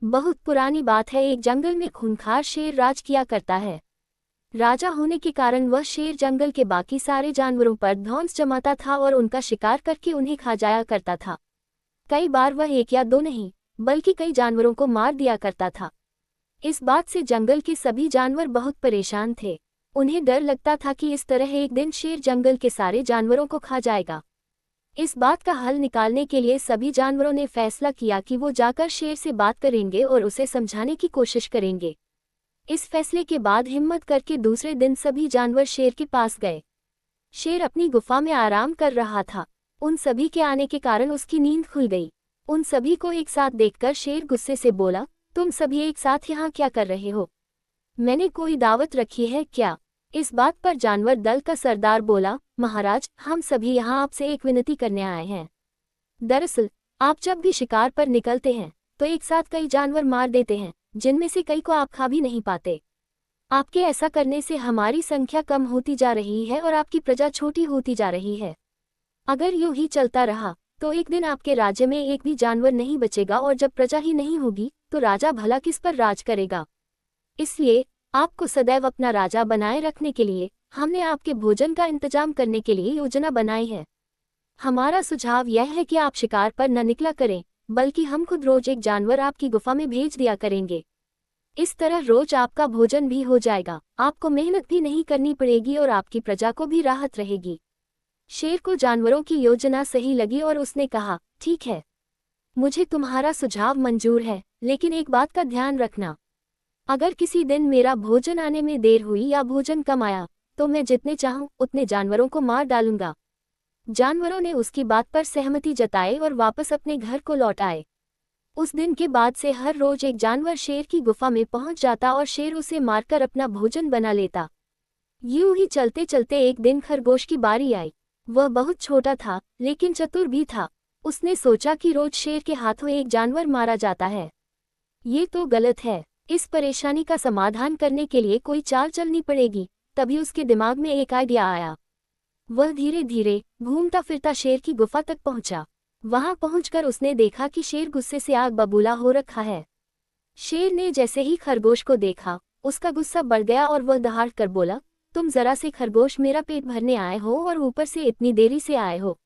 बहुत पुरानी बात है, एक जंगल में खूंखार शेर राज किया करता है। राजा होने के कारण वह शेर जंगल के बाकी सारे जानवरों पर धौंस जमाता था और उनका शिकार करके उन्हें खा जाया करता था। कई बार वह एक या दो नहीं बल्कि कई जानवरों को मार दिया करता था। इस बात से जंगल के सभी जानवर बहुत परेशान थे। उन्हें डर लगता था कि इस तरह एक दिन शेर जंगल के सारे जानवरों को खा जाएगा। इस बात का हल निकालने के लिए सभी जानवरों ने फैसला किया कि वो जाकर शेर से बात करेंगे और उसे समझाने की कोशिश करेंगे। इस फैसले के बाद हिम्मत करके दूसरे दिन सभी जानवर शेर के पास गए। शेर अपनी गुफा में आराम कर रहा था। उन सभी के आने के कारण उसकी नींद खुल गई। उन सभी को एक साथ देखकर शेर गुस्से से बोला, तुम सभी एक साथ यहाँ क्या कर रहे हो? मैंने कोई दावत रखी है क्या? इस बात पर जानवर दल का सरदार बोला, महाराज, हम सभी यहाँ आपसे एक विनती करने आए हैं। दरअसल आप जब भी शिकार पर निकलते हैं तो एक साथ कई जानवर मार देते हैं, जिनमें से कई को आप खा भी नहीं पाते। आपके ऐसा करने से हमारी संख्या कम होती जा रही है और आपकी प्रजा छोटी होती जा रही है। अगर यूं ही चलता रहा तो एक दिन आपके राज्य में एक भी जानवर नहीं बचेगा और जब प्रजा ही नहीं होगी तो राजा भला किस पर राज करेगा? इसलिए आपको सदैव अपना राजा बनाए रखने के लिए हमने आपके भोजन का इंतजाम करने के लिए योजना बनाई है। हमारा सुझाव यह है कि आप शिकार पर न निकला करें, बल्कि हम खुद रोज एक जानवर आपकी गुफा में भेज दिया करेंगे। इस तरह रोज आपका भोजन भी हो जाएगा, आपको मेहनत भी नहीं करनी पड़ेगी और आपकी प्रजा को भी राहत रहेगी। शेर को जानवरों की योजना सही लगी और उसने कहा, ठीक है, मुझे तुम्हारा सुझाव मंजूर है, लेकिन एक बात का ध्यान रखना। अगर किसी दिन मेरा भोजन आने में देर हुई या भोजन कम आया तो मैं जितने चाहूं उतने जानवरों को मार डालूंगा। जानवरों ने उसकी बात पर सहमति जताई और वापस अपने घर को लौट आए। उस दिन के बाद से हर रोज एक जानवर शेर की गुफा में पहुंच जाता और शेर उसे मारकर अपना भोजन बना लेता। यूं ही चलते चलते एक दिन खरगोश की बारी आई। वह बहुत छोटा था लेकिन चतुर भी था। उसने सोचा कि रोज शेर के हाथों एक जानवर मारा जाता है, ये तो गलत है। इस परेशानी का समाधान करने के लिए कोई चाल चलनी पड़ेगी। तभी उसके दिमाग में एक आइडिया आया। वह धीरे धीरे घूमता फिरता शेर की गुफा तक पहुंचा। वहां पहुंचकर उसने देखा कि शेर गुस्से से आग बबूला हो रखा है। शेर ने जैसे ही खरगोश को देखा उसका गुस्सा बढ़ गया और वह दहाड़ कर बोला, तुम जरा से खरगोश मेरा पेट भरने आए हो और ऊपर से इतनी देरी से आए हो।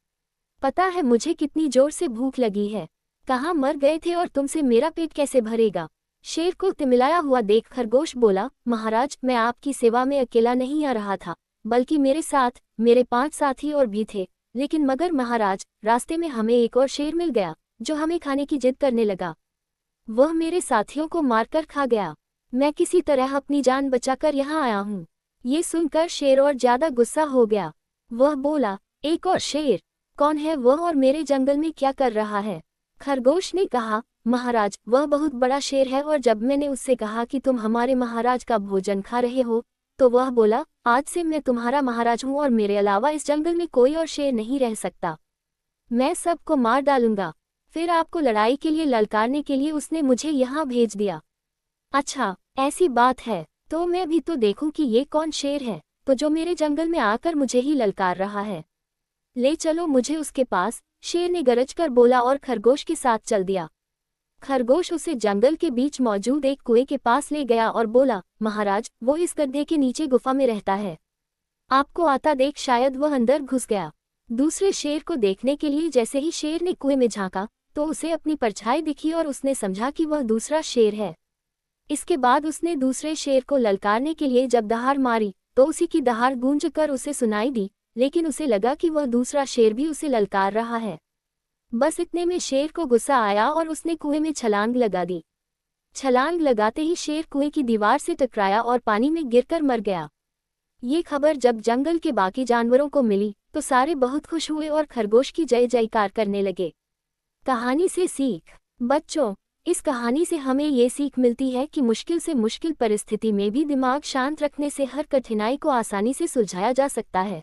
पता है मुझे कितनी जोर से भूख लगी है। कहाँ मर गए थे और तुमसे मेरा पेट कैसे भरेगा? शेर को तिमिलाया हुआ देख खरगोश बोला, महाराज, मैं आपकी सेवा में अकेला नहीं आ रहा था, बल्कि मेरे साथ मेरे 5 साथी और भी थे। लेकिन मगर महाराज, रास्ते में हमें एक और शेर मिल गया जो हमें खाने की जिद करने लगा। वह मेरे साथियों को मारकर खा गया। मैं किसी तरह अपनी जान बचाकर यहाँ आया हूँ। ये सुनकर शेर और ज्यादा गुस्सा हो गया। वह बोला, एक और शेर? कौन है वह और मेरे जंगल में क्या कर रहा है? खरगोश ने कहा, महाराज, वह बहुत बड़ा शेर है और जब मैंने उससे कहा कि तुम हमारे महाराज का भोजन खा रहे हो तो वह बोला, आज से मैं तुम्हारा महाराज हूँ और मेरे अलावा इस जंगल में कोई और शेर नहीं रह सकता। मैं सबको मार डालूंगा। फिर आपको लड़ाई के लिए ललकारने के लिए उसने मुझे यहाँ भेज दिया। अच्छा, ऐसी बात है तो मैं भी तो देखूं कि ये कौन शेर है तो जो मेरे जंगल में आकर मुझे ही ललकार रहा है। ले चलो मुझे उसके पास, शेर ने गरज कर बोला और खरगोश के साथ चल दिया। खरगोश उसे जंगल के बीच मौजूद एक कुएं के पास ले गया और बोला, महाराज, वो इस गड्ढे के नीचे गुफा में रहता है। आपको आता देख शायद वह अंदर घुस गया। दूसरे शेर को देखने के लिए जैसे ही शेर ने कुएं में झांका तो उसे अपनी परछाई दिखी और उसने समझा कि वह दूसरा शेर है। इसके बाद उसने दूसरे शेर को ललकारने के लिए जब दहाड़ मारी तो उसी की दहाड़ गूंज कर उसे सुनाई दी, लेकिन उसे लगा कि वह दूसरा शेर भी उसे ललकार रहा है। बस इतने में शेर को गुस्सा आया और उसने कुएं में छलांग लगा दी। छलांग लगाते ही शेर कुएं की दीवार से टकराया और पानी में गिरकर मर गया। ये खबर जब जंगल के बाकी जानवरों को मिली तो सारे बहुत खुश हुए और खरगोश की जय जयकार करने लगे। कहानी से सीख। बच्चों, इस कहानी से हमें ये सीख मिलती है कि मुश्किल से मुश्किल परिस्थिति में भी दिमाग शांत रखने से हर कठिनाई को आसानी से सुलझाया जा सकता है।